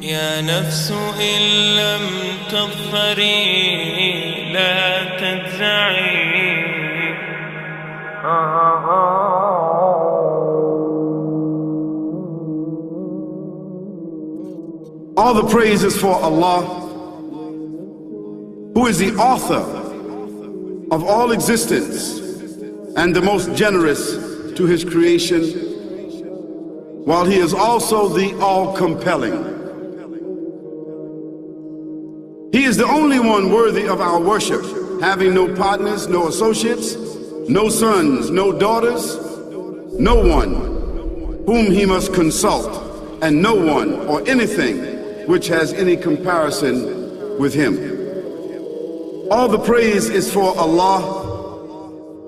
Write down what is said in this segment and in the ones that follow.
يا نفس إن لم تظفري لا تجزعي. All the praise is for Allah, who is the author of all existence and the most generous to his creation, while he is also the all-compelling. He is the only one worthy of our worship, having no partners, no associates, no sons, no daughters, no one whom he must consult, and no one or anything which has any comparison with him. All the praise is for Allah,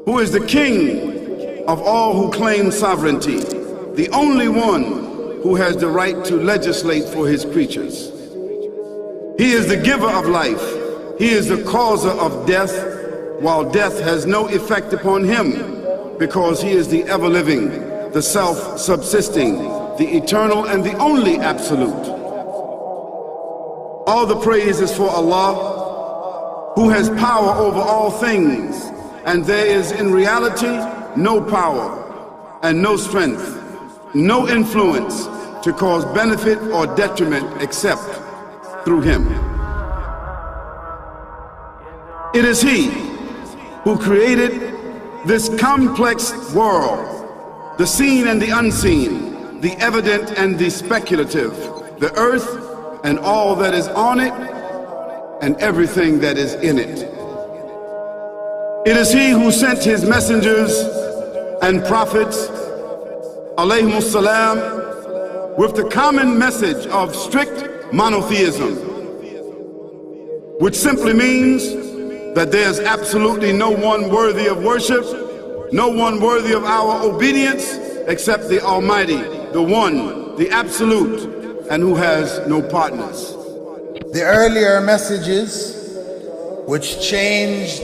who is the King of all who claim sovereignty, the only one who has the right to legislate for his creatures. He is the giver of life. He is the causer of death, while death has no effect upon him, because he is the ever-living, the self-subsisting, the eternal and the only absolute. All the praise is for Allah, who has power over all things, and there is in reality no power and no strength, no influence to cause benefit or detriment except through him. It is he who created this complex world, the seen and the unseen, the evident and the speculative, the earth and all that is on it and everything that is in it. It is he who sent his messengers and prophets, alayhimus salam, with the common message of strict monotheism, which simply means that there's absolutely no one worthy of worship, no one worthy of our obedience except the Almighty, the One, the Absolute, and who has no partners. The earlier messages which changed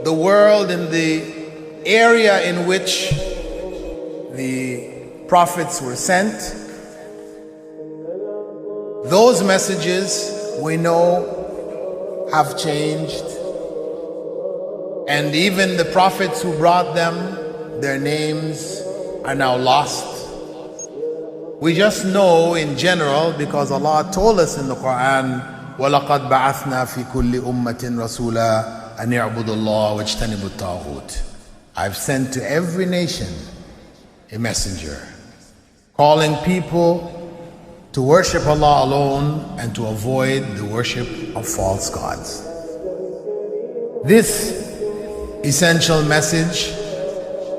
the world in the area in which the prophets were sent, those messages we know have changed, and even the prophets who brought them, their names are now lost. We just know in general because Allah told us in the Quran, وَلَقَدْ بَعَثْنَا فِي كُلِّ أُمَّةٍ رَسُولًا أَنْ يَعْبُدُوا اللَّهَ وَاجْتَنِبُوا الطَّاغُوتَ. I've sent to every nation a messenger, calling people to worship Allah alone and to avoid the worship of false gods. This essential message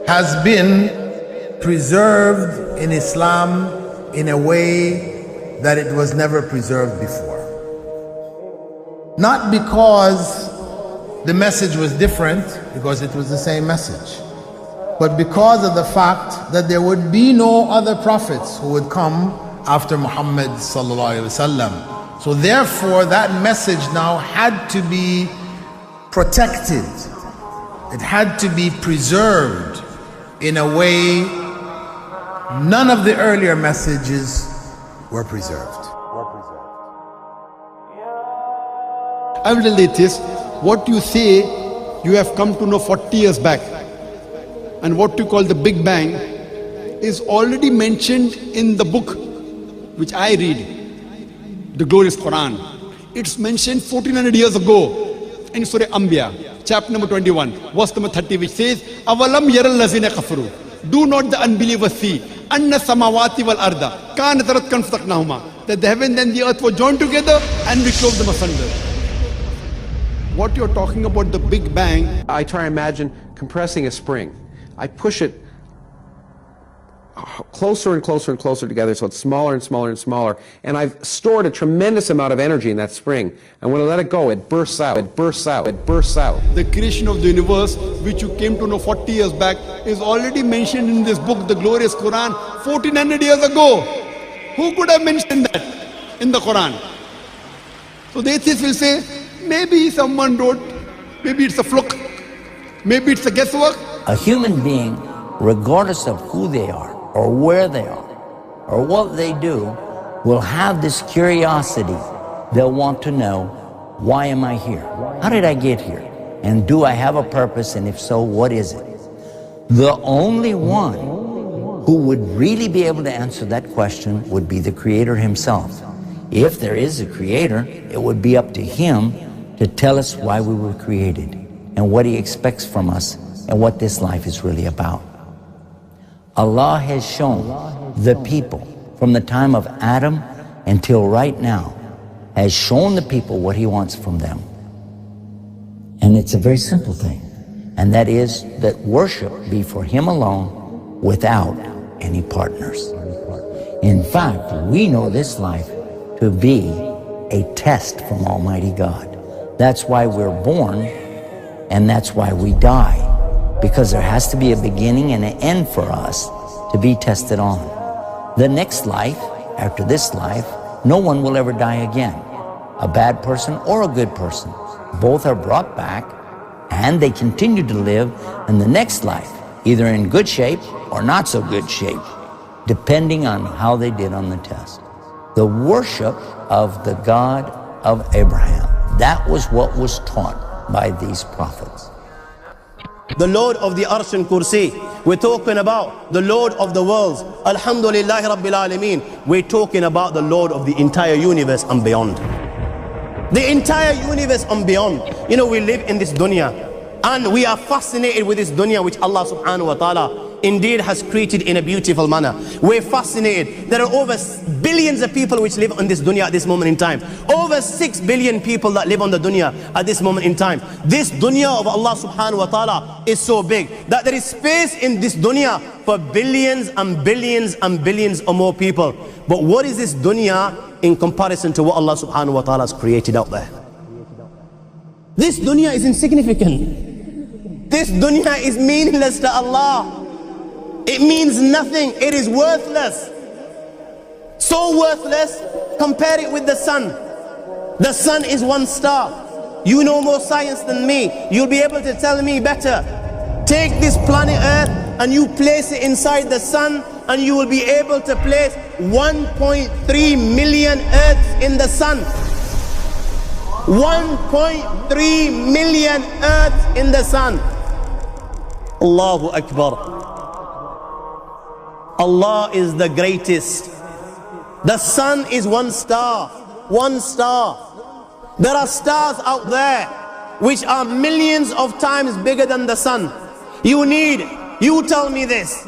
has been preserved in Islam in a way that it was never preserved before. Not because the message was different, because it was the same message, but because of the fact that there would be no other prophets who would come after Muhammad sallallahu alaihi wasallam. So therefore that message now had to be protected. It had to be preserved in a way none of the earlier messages were preserved. I'm an atheist. What you say you have come to know 40 years back, and what you call the Big Bang is already mentioned in the book which I read, the glorious Quran. It's mentioned 1400 years ago in Surah Anbiya, chapter number 21, verse number 30, which says, Avalam yaral lazina kafaru. Do not the unbelievers see anna samawati wal arda kanat ratkan fataqnahuma, that the heaven and the earth were joined together and we clove them asunder. What you're talking about, the Big Bang, I try to imagine compressing a spring. I push it closer and closer and closer together so it's smaller and smaller and smaller, and I've stored a tremendous amount of energy in that spring, and when I let it go, it bursts out, it bursts out, it bursts out. the creation of the universe, which you came to know 40 years back, is already mentioned in this book, the glorious Quran, 1400 years ago. Who could have mentioned that in the Quran? So the atheists will say, maybe someone wrote, maybe it's a fluke, maybe it's a guesswork. A human being, regardless of who they are, or where they are, or what they do, will have this curiosity. They'll want to know, why am I here? How did I get here? And do I have a purpose? And if so, what is it? The only one who would really be able to answer that question would be the Creator Himself. If there is a Creator, it would be up to Him to tell us why we were created and what He expects from us and what this life is really about. Allah has shown the people from the time of Adam until right now, has shown the people what He wants from them. And it's a very simple thing, and that is that worship be for Him alone without any partners. In fact, we know this life to be a test from Almighty God. That's why we're born, and that's why we die, because there has to be a beginning and an end for us to be tested on. The next life, after this life, no one will ever die again. A bad person or a good person. Both are brought back and they continue to live in the next life, either in good shape or not so good shape, depending on how they did on the test. The worship of the God of Abraham, that was what was taught by these prophets. The Lord of the Arsh and Kursi. We're talking about the Lord of the worlds. Alhamdulillah Rabbil Alameen. We're talking about the Lord of the entire universe and beyond. The entire universe and beyond. You know, we live in this dunya and we are fascinated with this dunya which Allah subhanahu wa ta'ala indeed has created in a beautiful manner. We're fascinated. There are over billions of people which live on this dunya at this moment in time. Over 6 billion people that live on the dunya at this moment in time. This dunya of Allah subhanahu wa ta'ala is so big that there is space in this dunya for billions and billions and billions or more people. But what is this dunya in comparison to what Allah subhanahu wa ta'ala has created out there? This dunya is insignificant. This dunya is meaningless to Allah. It means nothing. It is worthless. So worthless, compare it with the sun. The sun is one star. You know more science than me. You'll be able to tell me better. Take this planet Earth and you place it inside the sun, and you will be able to place 1.3 million Earths in the sun. 1.3 million Earths in the sun. Allahu Akbar. Allah is the greatest. The sun is one star. One star. There are stars out there which are millions of times bigger than the sun. You tell me this,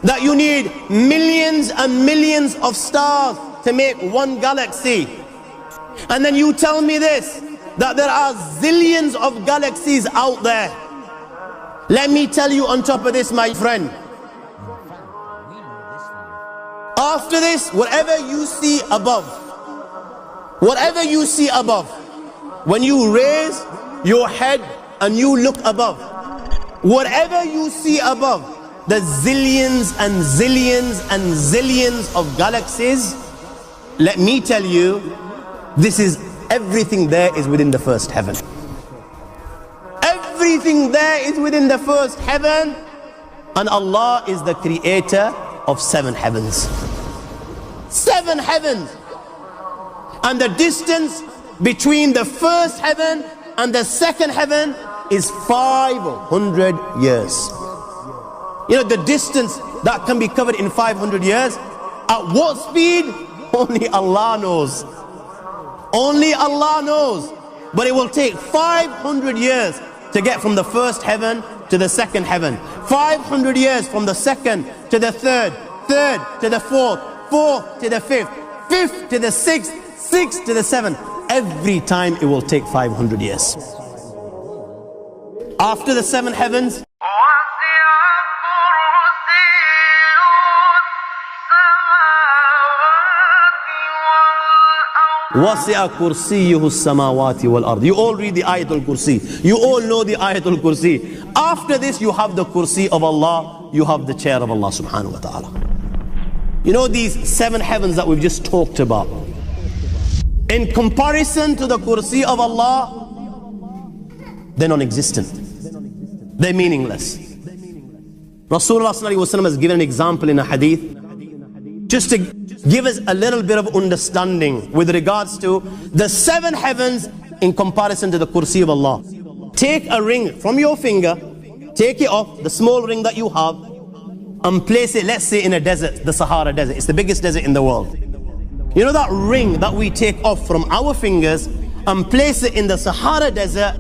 that you need millions and millions of stars to make one galaxy. And then you tell me this, that there are zillions of galaxies out there. Let me tell you on top of this, my friend, after this, whatever you see above, when you raise your head and you look above, whatever you see above, the zillions and zillions and zillions of galaxies, let me tell you, this is everything there is within the first heaven. Everything there is within the first heaven, and Allah is the creator of 7 heavens. 7 heavens. And the distance between the first heaven and the second heaven is 500 years. You know, the distance that can be covered in 500 years, at what speed? Only Allah knows. Only Allah knows. But it will take 500 years to get from the first heaven to the second heaven. 500 years from the second to the third, third to the fourth, fourth to the fifth, fifth to the sixth, sixth to the seventh. Every time it will take 500 years. After the 7 heavens, وَسِعَ كُرْسِيُّهُ السَّمَاوَاتِ وَالْأَرْضِ. You all read the Ayatul Kursi. You all know the Ayatul Kursi. After this, you have the Kursi of Allah. You have the chair of Allah subhanahu wa ta'ala. You know these 7 heavens that we've just talked about, in comparison to the Kursi of Allah, they're non-existent. They're meaningless. Rasulullah ﷺ has given an example in a hadith just to give us a little bit of understanding with regards to the 7 heavens in comparison to the kursi of Allah. Take a ring from your finger, take it off, the small ring that you have, and place it, let's say, in a desert, the Sahara Desert. It's the biggest desert in the world. You know that ring that we take off from our fingers and place it in the Sahara Desert?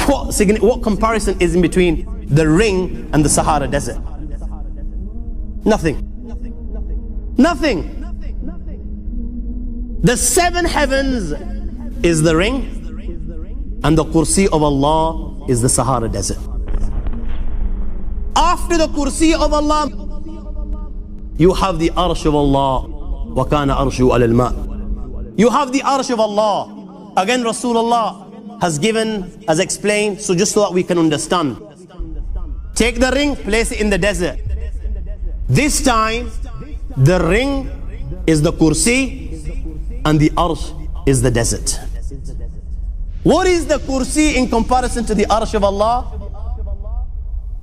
What comparison is in between the ring and the Sahara Desert? Nothing. Nothing. The 7 heavens is the ring, and the kursi of Allah is the Sahara Desert. After the kursi of Allah, you have the arsh of Allah. وَكَانَ أَرْشُهُ عَلَى الْمَاءِ. You have the arsh of Allah. Again, Rasulullah has explained, so just so that we can understand. Take the ring, place it in the desert. This time, the ring is the kursi and the arsh is the desert. What is the kursi in comparison to the arsh of Allah?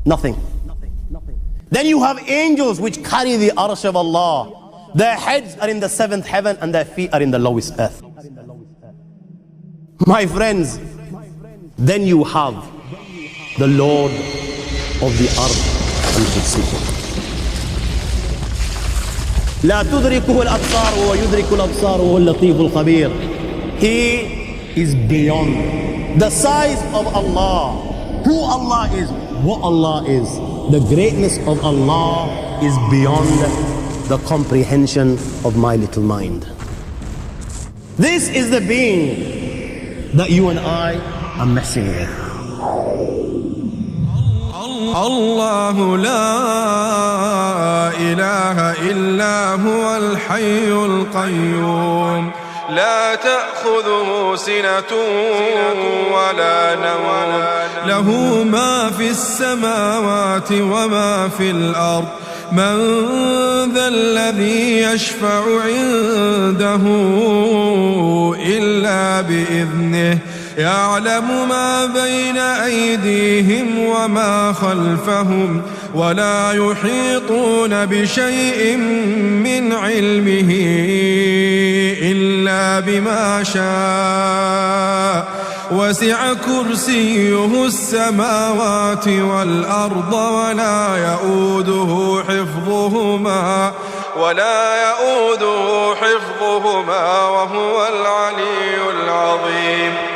Nothing. Then you have angels which carry the arsh of Allah. Their heads are in the 7th heaven and their feet are in the lowest earth. My friends, then you have the Lord of the earth and kursi. لا تدركه الأبصار ويدرك الأبصار وهو اللطيف الخبير. He is beyond the size of Allah, who Allah is, what Allah is. The greatness of Allah is beyond the comprehension of my little mind. This is the being that you and I are messing with. الله لا إله إلا هو الحي القيوم لا تأخذه سنة ولا نوم له ما في السماوات وما في الأرض من ذا الذي يشفع عنده إلا بإذنه يعلم ما بين أيديهم وما خلفهم ولا يحيطون بشيء من علمه إلا بما شاء وسع كرسيه السماوات والأرض ولا يؤوده حفظهما وهو العلي العظيم